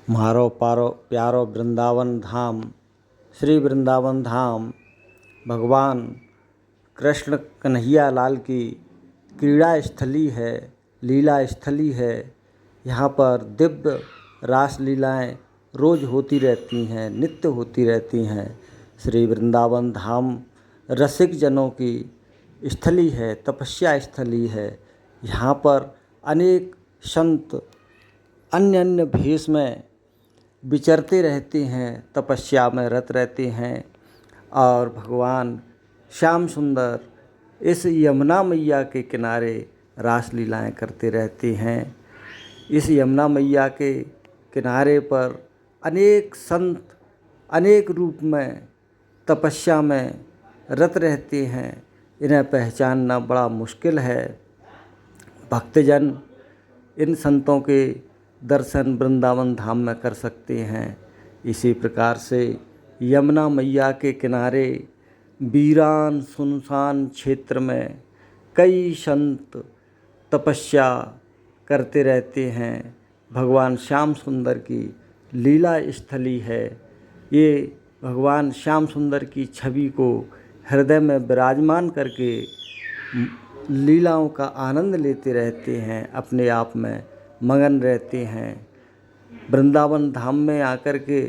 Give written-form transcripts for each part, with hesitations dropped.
मारो पारो प्यारो वृंदावन धाम। श्री वृंदावन धाम भगवान कृष्ण कन्हैया लाल की क्रीड़ा स्थली है, लीला स्थली है। यहाँ पर दिव्य रास लीलाएँ रोज़ होती रहती हैं, नित्य होती रहती हैं। श्री वृंदावन धाम रसिक जनों की स्थली है, तपस्या स्थली है। यहाँ पर अनेक संत अन्य अन्य भेष में विचरते रहते हैं, तपस्या में रत रहते हैं। और भगवान श्याम सुंदर इस यमुना मैया के किनारे रास लीलाएँ करते रहते हैं। इस यमुना मैया के किनारे पर अनेक संत अनेक रूप में तपस्या में रत रहते हैं। इन्हें पहचानना बड़ा मुश्किल है। भक्तजन इन संतों के दर्शन वृंदावन धाम में कर सकते हैं। इसी प्रकार से यमुना मैया के किनारे वीरान सुनसान क्षेत्र में कई संत तपस्या करते रहते हैं। भगवान श्याम सुंदर की लीला स्थली है। ये भगवान श्याम सुंदर की छवि को हृदय में विराजमान करके लीलाओं का आनंद लेते रहते हैं, अपने आप में मगन रहते हैं। वृंदावन धाम में आकर के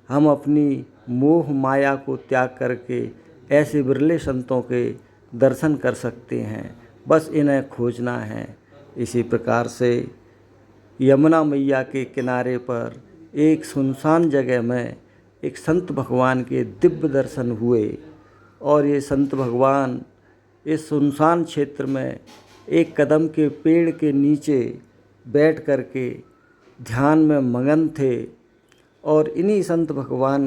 हम अपनी मोह माया को त्याग करके ऐसे बिरले संतों के दर्शन कर सकते हैं। बस इन्हें खोजना है। इसी प्रकार से यमुना मैया के किनारे पर एक सुनसान जगह में एक संत भगवान के दिव्य दर्शन हुए। और ये संत भगवान इस सुनसान क्षेत्र में एक कदम के पेड़ के नीचे बैठ कर के ध्यान में मगन थे। और इन्हीं संत भगवान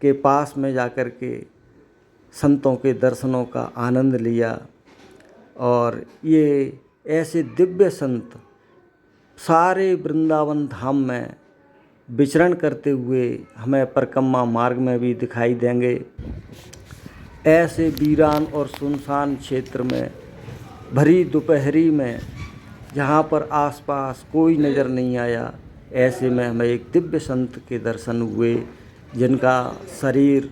के पास में जाकर के संतों के दर्शनों का आनंद लिया। और ये ऐसे दिव्य संत सारे वृंदावन धाम में विचरण करते हुए हमें परिक्रमा मार्ग में भी दिखाई देंगे। ऐसे वीरान और सुनसान क्षेत्र में भरी दोपहरी में जहाँ पर आसपास कोई नज़र नहीं आया, ऐसे में हमें एक दिव्य संत के दर्शन हुए जिनका शरीर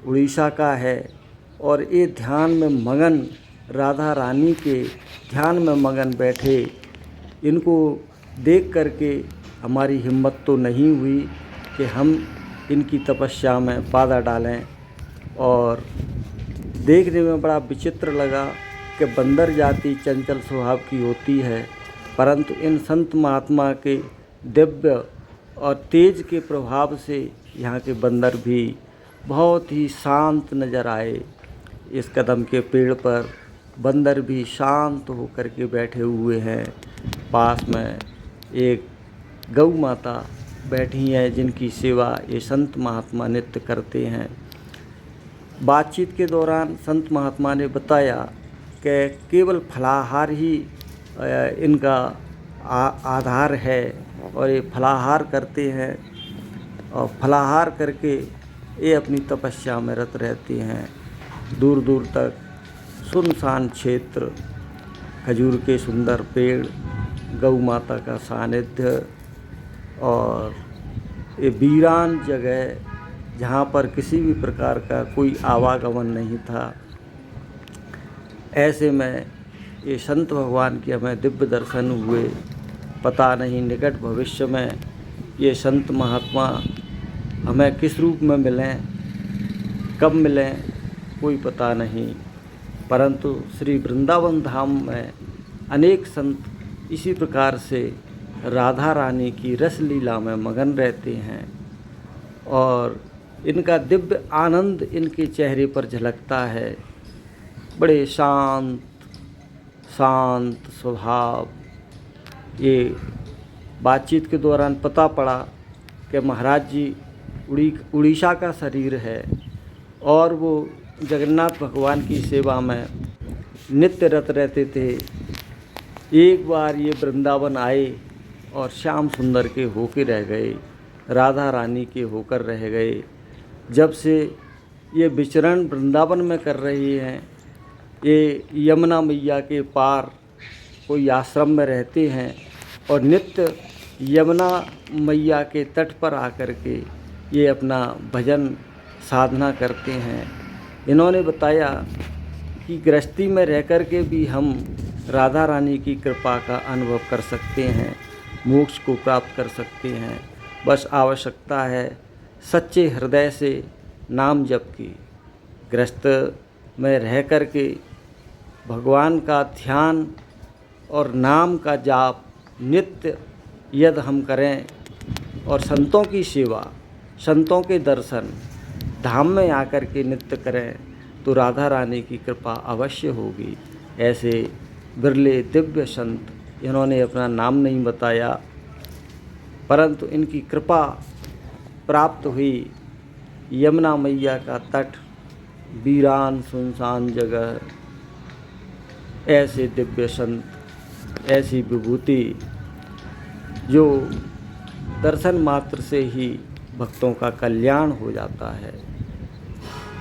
उड़ीसा का है। और ये ध्यान में मगन राधा रानी के ध्यान में मगन बैठे। इनको देख करके हमारी हिम्मत तो नहीं हुई कि हम इनकी तपस्या में बाधा डालें। और देखने में बड़ा विचित्र लगा कि बंदर जाति चंचल स्वभाव की होती है, परंतु इन संत महात्मा के दिव्य और तेज के प्रभाव से यहाँ के बंदर भी बहुत ही शांत नज़र आए। इस कदम के पेड़ पर बंदर भी शांत होकर के बैठे हुए हैं। पास में एक गौ माता बैठी हैं जिनकी सेवा ये संत महात्मा नित्य करते हैं। बातचीत के दौरान संत महात्मा ने बताया कि केवल फलाहार ही इनका आधार है। और ये फलाहार करते हैं और फलाहार करके ये अपनी तपस्या में रत रहते हैं। दूर दूर तक सुनसान क्षेत्र, खजूर के सुंदर पेड़, गौ माता का सानिध्य और ये वीरान जगह जहाँ पर किसी भी प्रकार का कोई आवागमन नहीं था। ऐसे में ये संत भगवान के हमें दिव्य दर्शन हुए। पता नहीं निकट भविष्य में ये संत महात्मा हमें किस रूप में मिलें, कब मिलें, कोई पता नहीं। परंतु श्री वृंदावन धाम में अनेक संत इसी प्रकार से राधा रानी की रस लीला में मगन रहते हैं। और इनका दिव्य आनंद इनके चेहरे पर झलकता है। बड़े शांत स्वभाव। ये बातचीत के दौरान पता पड़ा कि महाराज जी उड़ीसा का शरीर है और वो जगन्नाथ भगवान की सेवा में नित्य रत रहते थे। एक बार ये वृंदावन आए और श्याम सुंदर के होके रह गए, राधा रानी के होकर रह गए। जब से ये विचरण वृंदावन में कर रही हैं, ये यमुना मैया के पार कोई आश्रम में रहते हैं और नित्य यमुना मैया के तट पर आकर के ये अपना भजन साधना करते हैं। इन्होंने बताया कि गृहस्थी में रह कर के भी हम राधा रानी की कृपा का अनुभव कर सकते हैं, मोक्ष को प्राप्त कर सकते हैं। बस आवश्यकता है सच्चे हृदय से नाम जप की। गृहस्थ में रह कर के भगवान का ध्यान और नाम का जाप नित्य यदि हम करें और संतों की सेवा, संतों के दर्शन धाम में आकर के नित्य करें तो राधा रानी की कृपा अवश्य होगी। ऐसे बिरले दिव्य संत, इन्होंने अपना नाम नहीं बताया, परंतु इनकी कृपा प्राप्त हुई। यमुना मैया का तट, वीरान सुनसान जगह, ऐसे दिव्य संत, ऐसी विभूति जो दर्शन मात्र से ही भक्तों का कल्याण हो जाता है।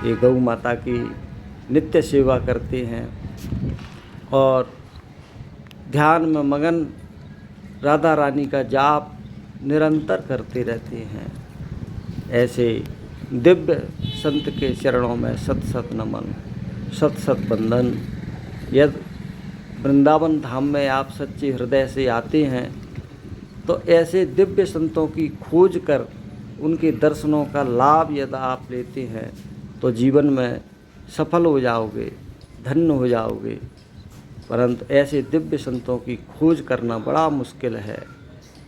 ये गौ माता की नित्य सेवा करते हैं और ध्यान में मगन राधा रानी का जाप निरंतर करते रहते हैं। ऐसे दिव्य संत के चरणों में सत सत नमन, सत सत वंदन। यदि वृंदावन धाम में आप सच्चे हृदय से आते हैं तो ऐसे दिव्य संतों की खोज कर उनके दर्शनों का लाभ यदि आप लेते हैं तो जीवन में सफल हो जाओगे, धन्य हो जाओगे। परंतु ऐसे दिव्य संतों की खोज करना बड़ा मुश्किल है।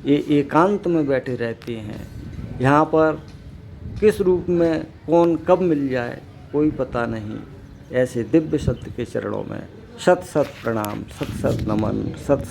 ये एकांत में बैठे रहते हैं। यहाँ पर किस रूप में कौन कब मिल जाए कोई पता नहीं। ऐसे दिव्य संत के चरणों में सत सत प्रणाम, सत सत नमन, सत सत